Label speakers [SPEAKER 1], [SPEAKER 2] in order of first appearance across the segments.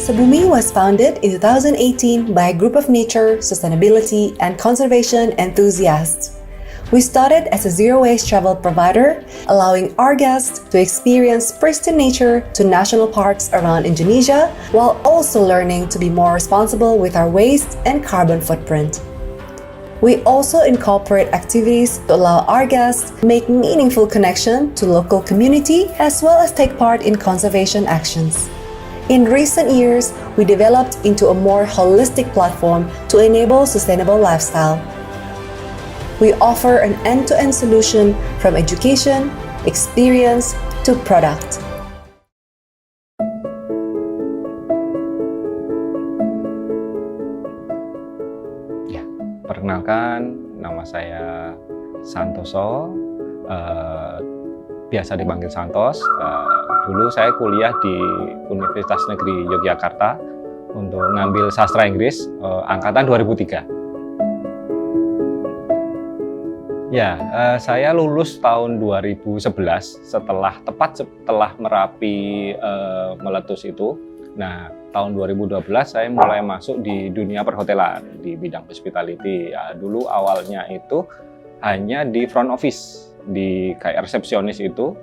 [SPEAKER 1] Sebumi was founded in 2018 by a group of nature, sustainability, and conservation enthusiasts. We started as a zero-waste travel provider, allowing our guests to experience pristine nature to national parks around Indonesia, while also learning to be more responsible with our waste and carbon footprint. We also incorporate activities to allow our guests to make meaningful connection to local community as well as take part in conservation actions. In recent years, we developed into a more holistic platform to enable sustainable lifestyle. We offer an end-to-end solution from education, experience, to product.
[SPEAKER 2] Perkenalkan, nama saya Santoso, biasa dipanggil Santos. Dulu saya kuliah di Universitas Negeri Yogyakarta untuk ngambil sastra Inggris, angkatan 2003. Saya lulus tahun 2011 tepat setelah Merapi meletus itu. Nah, tahun 2012 saya mulai masuk di dunia perhotelan di bidang hospitality. Dulu awalnya itu hanya di front office, di kayak resepsionis itu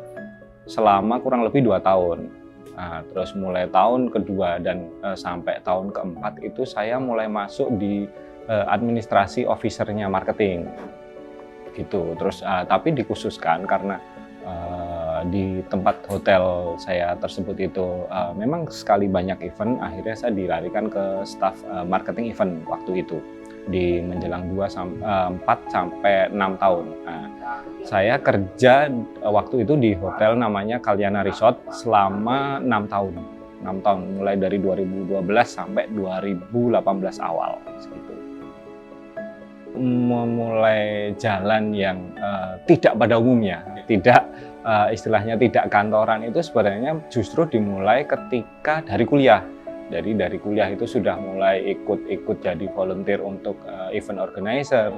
[SPEAKER 2] selama kurang lebih 2 tahun. Nah, terus mulai tahun kedua dan sampai tahun keempat itu saya mulai masuk di administrasi officer-nya marketing. Gitu. Terus tapi dikhususkan karena di tempat hotel saya tersebut itu memang sekali banyak event, akhirnya saya dilarikan ke staf marketing event waktu itu di menjelang 4 sampai 6 tahun. Nah, saya kerja waktu itu di hotel namanya Kalyana Resort selama 6 tahun. 6 tahun mulai dari 2012 sampai 2018 awal segitu. Memulai jalan yang tidak pada umumnya, istilahnya tidak kantoran itu sebenarnya justru dimulai ketika dari kuliah. Dari kuliah itu sudah mulai ikut jadi volunteer untuk event organizer,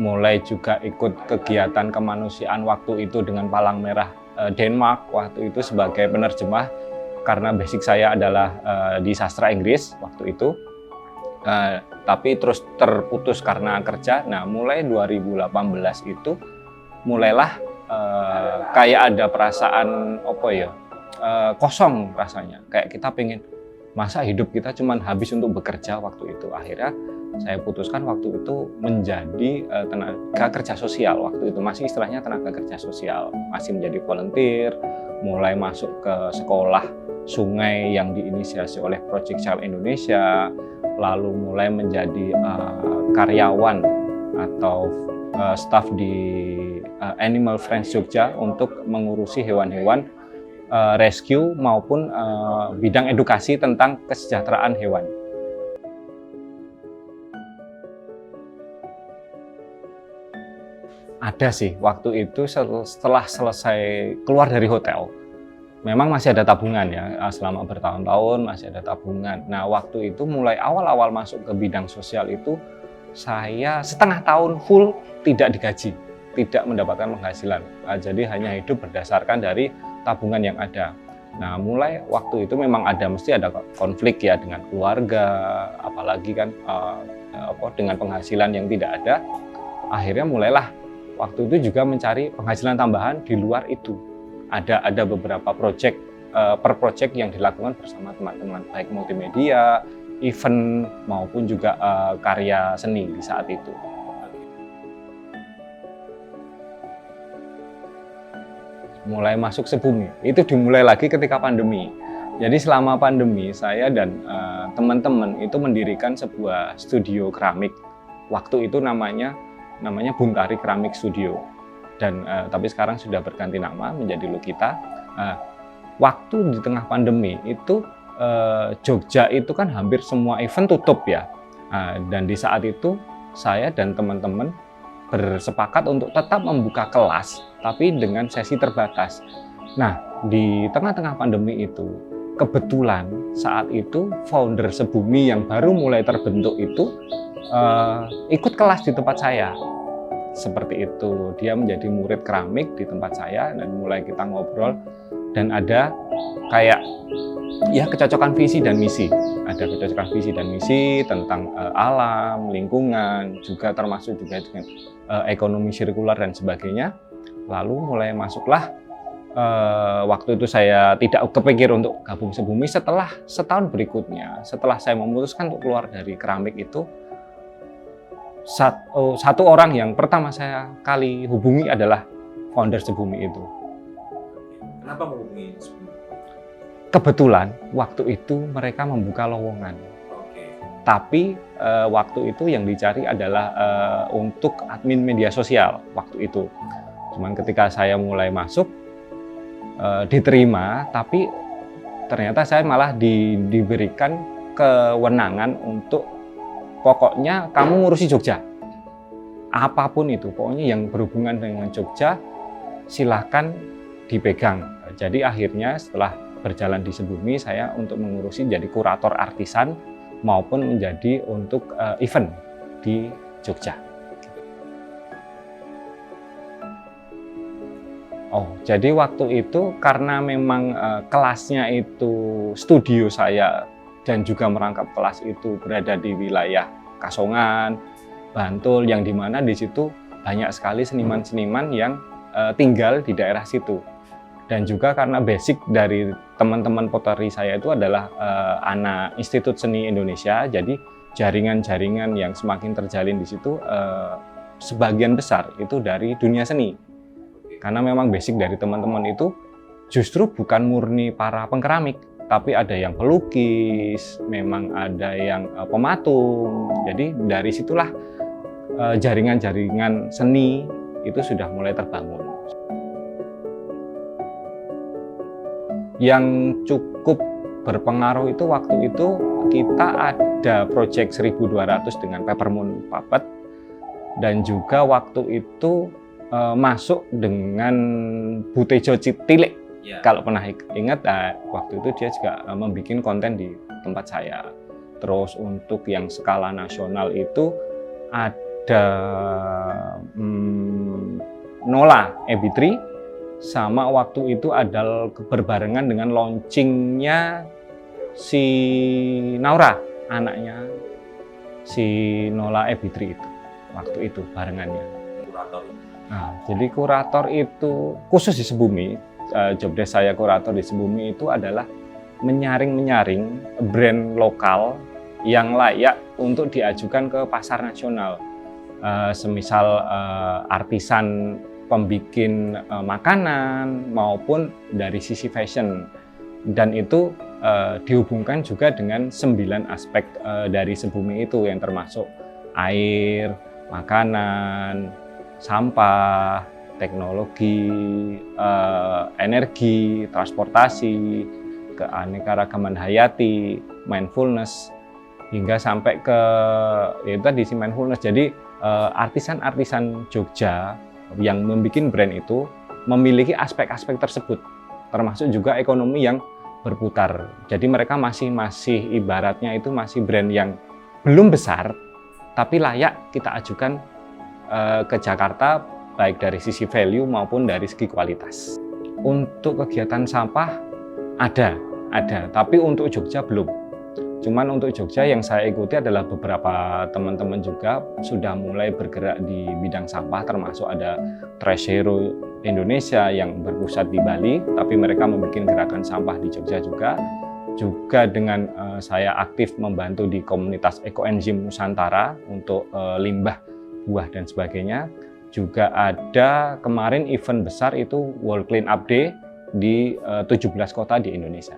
[SPEAKER 2] mulai juga ikut kegiatan kemanusiaan waktu itu dengan Palang Merah Denmark waktu itu sebagai penerjemah karena basic saya adalah di sastra Inggris waktu itu. Tapi terus terputus karena kerja. Nah, mulai 2018 itu mulailah kayak ada perasaan kosong rasanya. Kayak kita pengen, masa hidup kita cuma habis untuk bekerja waktu itu. Akhirnya saya putuskan waktu itu menjadi tenaga kerja sosial. Waktu itu masih istilahnya tenaga kerja sosial, masih menjadi volunteer, mulai masuk ke sekolah sungai yang diinisiasi oleh Project Child Indonesia, lalu mulai menjadi karyawan atau staf di Animal Friends Jogja untuk mengurusi hewan-hewan rescue maupun bidang edukasi tentang kesejahteraan hewan. Ada sih, waktu itu setelah selesai keluar dari hotel, memang masih ada tabungan ya, selama bertahun-tahun masih ada tabungan. Nah, waktu itu mulai awal-awal masuk ke bidang sosial itu, saya setengah tahun full tidak digaji, tidak mendapatkan penghasilan. Jadi hanya hidup berdasarkan dari tabungan yang ada. Nah, mulai waktu itu memang mesti ada konflik ya dengan keluarga, apalagi kan dengan penghasilan yang tidak ada. Akhirnya mulailah waktu itu juga mencari penghasilan tambahan di luar itu. Ada beberapa project per project yang dilakukan bersama teman-teman, baik multimedia, event maupun juga karya seni di saat itu. Mulai masuk Sebumi, itu dimulai lagi ketika pandemi. Jadi selama pandemi saya dan teman-teman itu mendirikan sebuah studio keramik. Waktu itu namanya Buntari Keramik Studio. Dan tapi sekarang sudah berganti nama menjadi Lokita. Waktu di tengah pandemi itu Jogja itu kan hampir semua event tutup ya. Dan di saat itu saya dan teman-teman bersepakat untuk tetap membuka kelas tapi dengan sesi terbatas. Nah, di tengah-tengah pandemi itu kebetulan saat itu founder Sebumi yang baru mulai terbentuk itu ikut kelas di tempat saya. Seperti itu, dia menjadi murid keramik di tempat saya dan mulai kita ngobrol dan ada kayak ya kecocokan visi dan misi. Ada kecocokan visi dan misi tentang alam, lingkungan, juga termasuk juga dengan ekonomi sirkular dan sebagainya. Lalu mulai masuklah waktu itu saya tidak kepikir untuk gabung Sebumi. Setelah setahun berikutnya, setelah saya memutuskan untuk keluar dari keramik itu, satu orang yang pertama saya kali hubungi adalah founder Sebumi itu.
[SPEAKER 3] Kenapa menghubungi Sebumi?
[SPEAKER 2] Kebetulan waktu itu mereka membuka lowongan. Tapi waktu itu yang dicari adalah untuk admin media sosial waktu itu. Cuman ketika saya mulai masuk, diterima, tapi ternyata saya malah diberikan kewenangan untuk pokoknya kamu ngurusi Jogja. Apapun itu, pokoknya yang berhubungan dengan Jogja silahkan dipegang. Jadi akhirnya setelah berjalan di Sebumi, saya untuk mengurusi jadi kurator artisan maupun menjadi untuk event di Jogja. Jadi waktu itu karena memang kelasnya itu studio saya dan juga merangkap kelas itu berada di wilayah Kasongan, Bantul, yang dimana di situ banyak sekali seniman-seniman yang tinggal di daerah situ. Dan juga karena basic dari teman-teman poteri saya itu adalah anak Institut Seni Indonesia, jadi jaringan-jaringan yang semakin terjalin di situ sebagian besar itu dari dunia seni. Karena memang basic dari teman-teman itu justru bukan murni para pengkeramik, tapi ada yang pelukis, memang ada yang pematung. Jadi dari situlah jaringan-jaringan seni itu sudah mulai terbangun. Yang cukup berpengaruh itu waktu itu kita ada proyek 1200 dengan Peppermoon Puppet, dan juga waktu itu masuk dengan Butejo Tilik. Kalau pernah ingat, waktu itu dia juga membuat konten di tempat saya. Terus untuk yang skala nasional itu ada Nola Ebitri, sama waktu itu adalah berbarengan dengan launchingnya si Naura, anaknya si Nola Ebitri itu, waktu itu barengannya. Nah, jadi kurator itu khusus di Sebumi, jobdesk saya kurator di Sebumi itu adalah menyaring brand lokal yang layak untuk diajukan ke pasar nasional. Semisal artisan pembikin makanan maupun dari sisi fashion, dan itu dihubungkan juga dengan 9 aspek dari Sebumi itu yang termasuk air, makanan, sampah, teknologi, energi, transportasi, keanekaragaman hayati, mindfulness, hingga sampai ke itu tadi si mindfulness. Jadi artisan-artisan Jogja yang membuat brand itu memiliki aspek-aspek tersebut, termasuk juga ekonomi yang berputar. Jadi mereka masih ibaratnya itu masih brand yang belum besar, tapi layak kita ajukan ke Jakarta, baik dari sisi value maupun dari segi kualitas. Untuk kegiatan sampah ada, tapi untuk Jogja belum. Cuman untuk Jogja yang saya ikuti adalah beberapa teman-teman juga sudah mulai bergerak di bidang sampah, termasuk ada Trash Hero Indonesia yang berpusat di Bali, tapi mereka membuat gerakan sampah di Jogja juga. Juga dengan saya aktif membantu di komunitas Ekoenzim Nusantara untuk limbah, buah dan sebagainya. Juga ada kemarin event besar itu World Clean Up Day di 17 kota di Indonesia.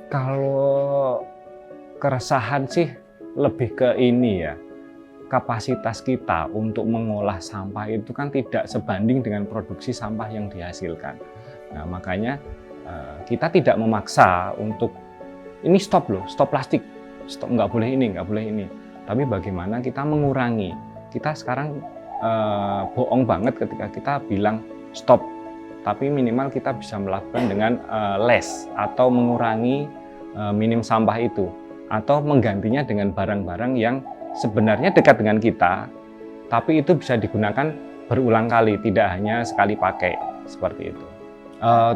[SPEAKER 2] Kalau keresahan sih lebih ke ini ya, kapasitas kita untuk mengolah sampah itu kan tidak sebanding dengan produksi sampah yang dihasilkan. Nah, makanya kita tidak memaksa untuk ini stop plastik, stop, nggak boleh ini. Tapi bagaimana kita mengurangi? Kita sekarang bohong banget ketika kita bilang stop, tapi minimal kita bisa melakukan dengan less atau mengurangi minim sampah itu, atau menggantinya dengan barang-barang yang sebenarnya dekat dengan kita, tapi itu bisa digunakan berulang kali, tidak hanya sekali pakai, seperti itu.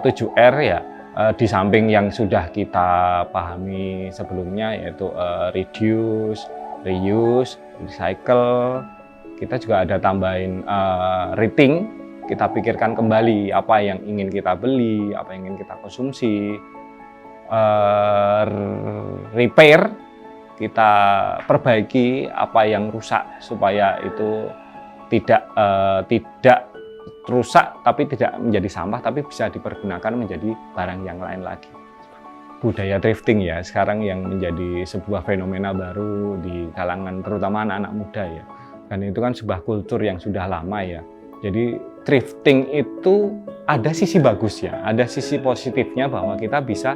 [SPEAKER 2] 7R ya, Di samping yang sudah kita pahami sebelumnya, yaitu reduce, reuse, recycle, kita juga ada tambahin rethink. Kita pikirkan kembali apa yang ingin kita beli, apa yang ingin kita konsumsi, repair, kita perbaiki apa yang rusak supaya itu tidak rusak tapi tidak menjadi sampah, tapi bisa dipergunakan menjadi barang yang lain lagi. Budaya thrifting ya sekarang yang menjadi sebuah fenomena baru di kalangan terutama anak-anak muda ya. Dan itu kan sebuah kultur yang sudah lama ya. Jadi thrifting itu ada sisi bagusnya, ada sisi positifnya bahwa kita bisa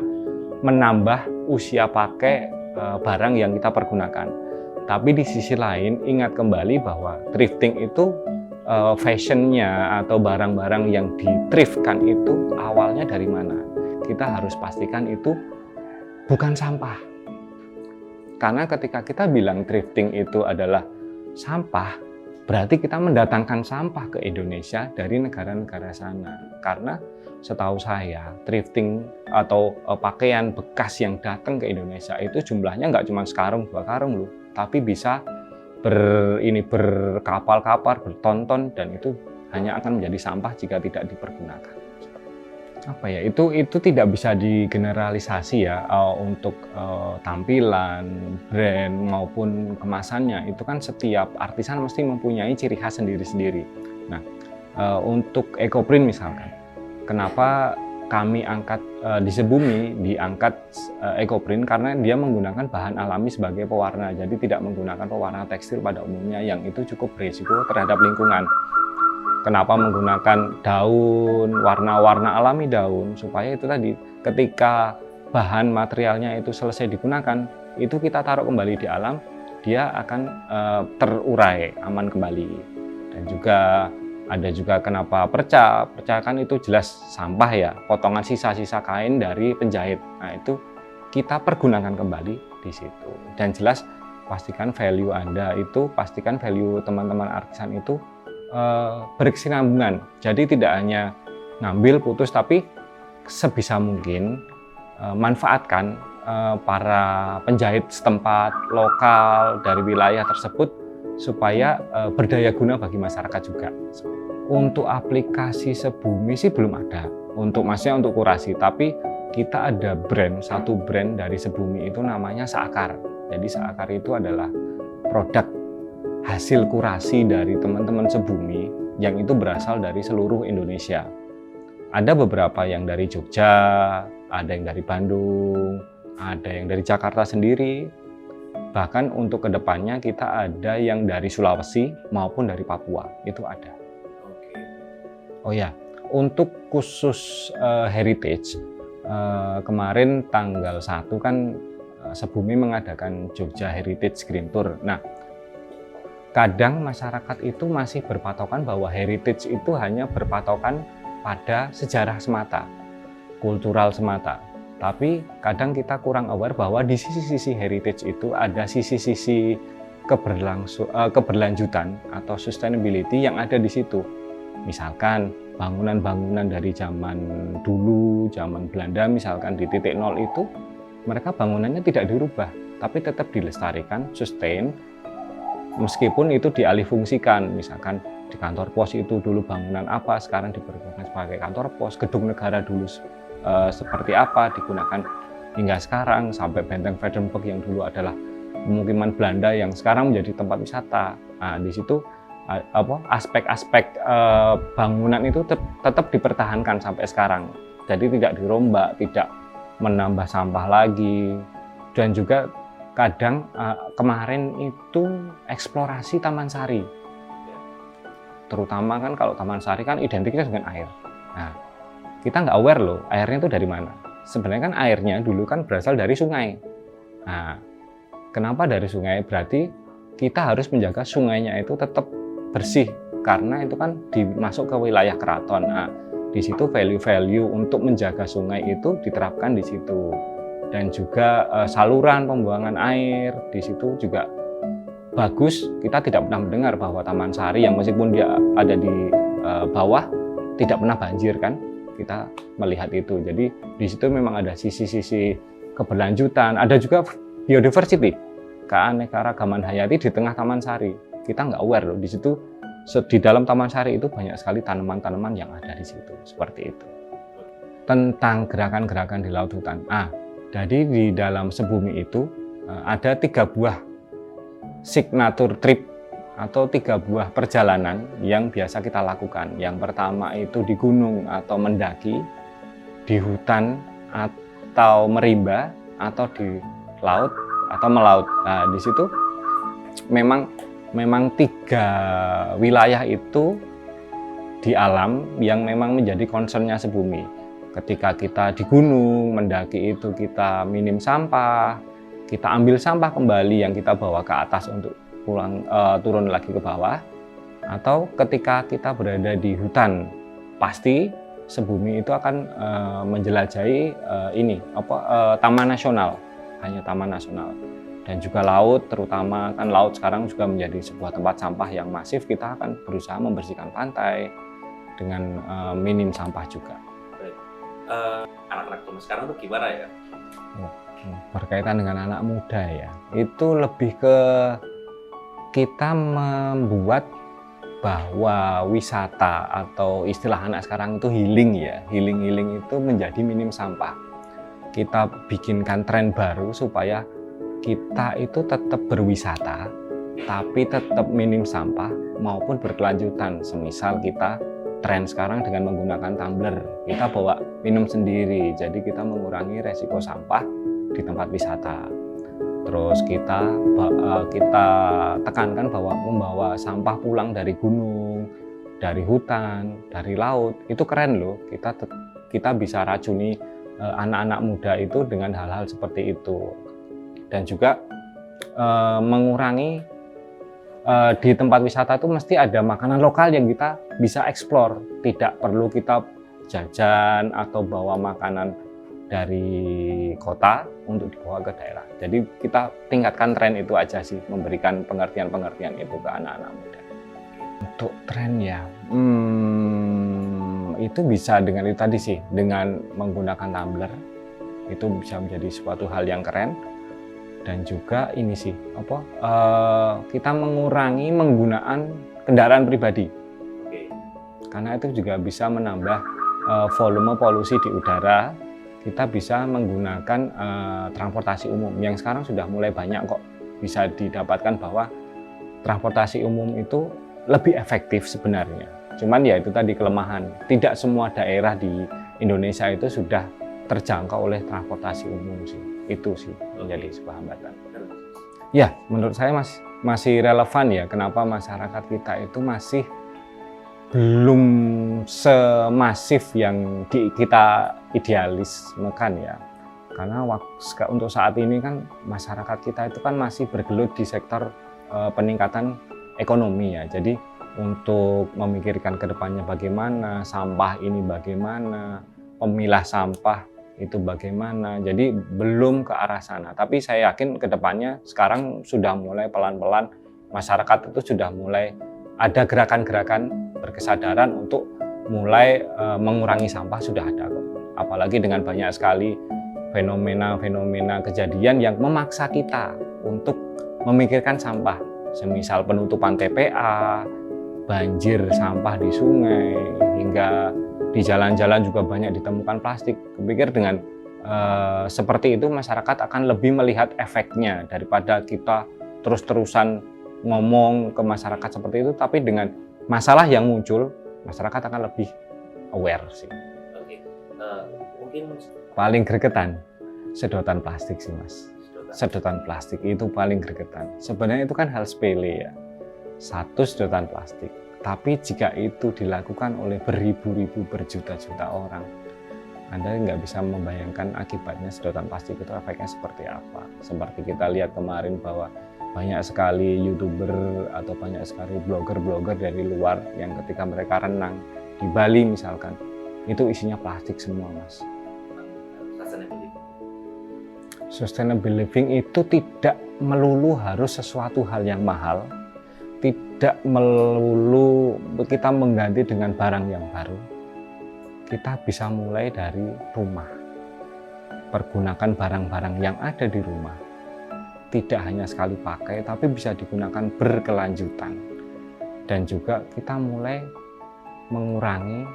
[SPEAKER 2] menambah usia pakai barang yang kita pergunakan. Tapi di sisi lain ingat kembali bahwa thrifting itu fashionnya atau barang-barang yang di-thriftkan itu awalnya dari mana? Kita harus pastikan itu bukan sampah. Karena ketika kita bilang thrifting itu adalah sampah, berarti kita mendatangkan sampah ke Indonesia dari negara-negara sana. Karena setahu saya, thrifting atau pakaian bekas yang datang ke Indonesia itu jumlahnya nggak cuma sekarung, 2 karung loh, tapi bisa berkapal-kapal, bertonton, dan itu hanya akan menjadi sampah jika tidak dipergunakan. Itu tidak bisa digeneralisasi ya untuk tampilan, brand maupun kemasannya. Itu kan setiap artisan mesti mempunyai ciri khas sendiri-sendiri. Nah, untuk EcoPrint misalkan, kenapa kami angkat di Sebumi diangkat EcoPrint karena dia menggunakan bahan alami sebagai pewarna, jadi tidak menggunakan pewarna tekstil pada umumnya yang itu cukup berisiko terhadap lingkungan. Kenapa menggunakan daun, warna-warna alami daun, supaya itu tadi ketika bahan materialnya itu selesai digunakan, itu kita taruh kembali di alam, dia akan terurai, aman kembali. Dan juga ada juga kenapa perca kan itu jelas sampah ya, potongan sisa-sisa kain dari penjahit. Nah itu kita pergunakan kembali di situ. Dan jelas pastikan value Anda itu, pastikan value teman-teman artisan itu berkesinambungan. Jadi tidak hanya ngambil putus, tapi sebisa mungkin manfaatkan para penjahit setempat, lokal, dari wilayah tersebut supaya berdaya guna bagi masyarakat juga. Untuk aplikasi Sebumi sih belum ada, maksudnya untuk kurasi, tapi kita ada satu brand dari Sebumi itu namanya Seakar. Jadi Seakar itu adalah produk hasil kurasi dari teman-teman Sebumi yang itu berasal dari seluruh Indonesia. Ada beberapa yang dari Jogja, ada yang dari Bandung, ada yang dari Jakarta sendiri. Bahkan untuk kedepannya kita ada yang dari Sulawesi maupun dari Papua, itu ada. Oh ya, untuk khusus heritage, kemarin tanggal 1 kan Sebumi mengadakan Jogja Heritage Green Tour. Nah, kadang masyarakat itu masih berpatokan bahwa heritage itu hanya berpatokan pada sejarah semata, kultural semata. Tapi kadang kita kurang aware bahwa di sisi-sisi heritage itu ada sisi-sisi keberlanjutan atau sustainability yang ada di situ. Misalkan bangunan-bangunan dari zaman dulu, zaman Belanda misalkan di titik nol itu, mereka bangunannya tidak dirubah, tapi tetap dilestarikan, sustain, meskipun itu dialihfungsikan. Misalkan di kantor pos itu dulu bangunan apa, sekarang dipergunakan sebagai kantor pos, gedung negara dulu seperti apa, digunakan hingga sekarang, sampai benteng Vredenburg yang dulu adalah pemukiman Belanda yang sekarang menjadi tempat wisata. Nah, di situ aspek-aspek bangunan itu tetap dipertahankan sampai sekarang. Jadi tidak dirombak, tidak menambah sampah lagi. Dan juga kadang kemarin itu eksplorasi Taman Sari. Terutama kan kalau Taman Sari kan identiknya dengan air. Nah, kita nggak aware loh airnya itu dari mana. Sebenarnya kan airnya dulu kan berasal dari sungai. Nah, kenapa dari sungai? Berarti kita harus menjaga sungainya itu tetap bersih, karena itu kan dimasuk ke wilayah keraton. Nah, di situ value-value untuk menjaga sungai itu diterapkan di situ. Dan juga saluran pembuangan air di situ juga bagus. Kita tidak pernah mendengar bahwa Taman Sari yang meskipun dia ada di bawah tidak pernah banjir kan. kita melihat itu. Jadi di situ memang ada sisi-sisi keberlanjutan, ada juga biodiversity, keanekaragaman hayati di tengah Taman Sari. Kita nggak aware loh, di situ di dalam Taman Sari itu banyak sekali tanaman-tanaman yang ada di situ, seperti itu. Tentang gerakan-gerakan di laut hutan. Jadi di dalam Sebumi itu ada 3 buah signature trip atau 3 buah perjalanan yang biasa kita lakukan. Yang pertama itu di gunung atau mendaki, di hutan atau merimba, atau di laut atau melaut. Nah, di situ memang 3 wilayah itu di alam yang memang menjadi concernnya Sebumi. Ketika kita di gunung, mendaki itu kita minim sampah, kita ambil sampah kembali yang kita bawa ke atas untuk turun lagi ke bawah. Atau ketika kita berada di hutan, pasti Sebumi itu akan menjelajahi taman nasional, hanya taman nasional. Dan juga laut, terutama kan laut sekarang juga menjadi sebuah tempat sampah yang masif. Kita akan berusaha membersihkan pantai dengan minim sampah juga.
[SPEAKER 3] Anak-anak zaman sekarang tuh gimana ya?
[SPEAKER 2] Berkaitan dengan anak muda ya, itu lebih ke kita membuat bahwa wisata atau istilah anak sekarang itu healing ya. Healing itu menjadi minim sampah. Kita bikinkan tren baru supaya kita itu tetap berwisata, tapi tetap minim sampah maupun berkelanjutan. Semisal kita tren sekarang dengan menggunakan tumbler, kita bawa minum sendiri, jadi kita mengurangi resiko sampah di tempat wisata. Terus kita tekankan bahwa membawa sampah pulang dari gunung, dari hutan, dari laut, itu keren loh. Kita bisa racuni anak-anak muda itu dengan hal-hal seperti itu. Dan juga mengurangi di tempat wisata itu mesti ada makanan lokal yang kita bisa eksplor. Tidak perlu kita jajan atau bawa makanan dari kota untuk dibawa ke daerah. Jadi kita tingkatkan tren itu aja sih, memberikan pengertian-pengertian itu ke anak-anak muda. Untuk tren ya, itu bisa dengan itu tadi sih, dengan menggunakan tumbler, itu bisa menjadi suatu hal yang keren. Dan juga ini sih, kita mengurangi penggunaan kendaraan pribadi. Karena itu juga bisa menambah volume polusi di udara. Kita bisa menggunakan transportasi umum yang sekarang sudah mulai banyak kok bisa didapatkan, bahwa transportasi umum itu lebih efektif sebenarnya. Cuman ya itu tadi kelemahan, tidak semua daerah di Indonesia itu sudah terjangkau oleh transportasi umum sih. Itu sih menjadi sebuah hambatan. Ya, menurut saya masih relevan ya, kenapa masyarakat kita itu masih belum semasif yang kita idealismekan ya. Karena untuk saat ini kan masyarakat kita itu kan masih bergelut di sektor peningkatan ekonomi ya. Jadi untuk memikirkan ke depannya bagaimana, sampah ini bagaimana, pemilah sampah itu bagaimana, jadi belum ke arah sana. Tapi saya yakin ke depannya sekarang sudah mulai pelan-pelan masyarakat itu sudah mulai ada gerakan-gerakan berkesadaran untuk mulai mengurangi sampah, sudah ada kok. Apalagi dengan banyak sekali fenomena-fenomena kejadian yang memaksa kita untuk memikirkan sampah. Semisal penutupan TPA, banjir sampah di sungai, hingga di jalan-jalan juga banyak ditemukan plastik. Kupikir dengan seperti itu masyarakat akan lebih melihat efeknya daripada kita terus-terusan ngomong ke masyarakat seperti itu, tapi dengan masalah yang muncul masyarakat akan lebih aware sih. Mungkin paling gregetan sedotan plastik sih Mas. Sedotan plastik itu paling gregetan. Sebenarnya itu kan hal sepele ya, satu sedotan plastik. Tapi jika itu dilakukan oleh beribu-ribu, berjuta-juta orang, Anda nggak bisa membayangkan akibatnya sedotan plastik itu efeknya seperti apa. Seperti kita lihat kemarin bahwa banyak sekali YouTuber atau banyak sekali blogger-blogger dari luar yang ketika mereka renang di Bali misalkan, itu isinya plastik semua Mas. Sustainable living itu tidak melulu harus sesuatu hal yang mahal, tidak melulu kita mengganti dengan barang yang baru. kita bisa mulai dari rumah. Pergunakan barang-barang yang ada di rumah. Tidak hanya sekali pakai, tapi bisa digunakan berkelanjutan. Dan juga kita mulai mengurangi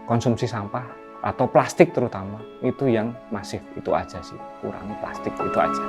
[SPEAKER 2] konsumsi sampah atau plastik terutama. Itu yang masif, itu aja sih. Kurangi plastik, itu aja.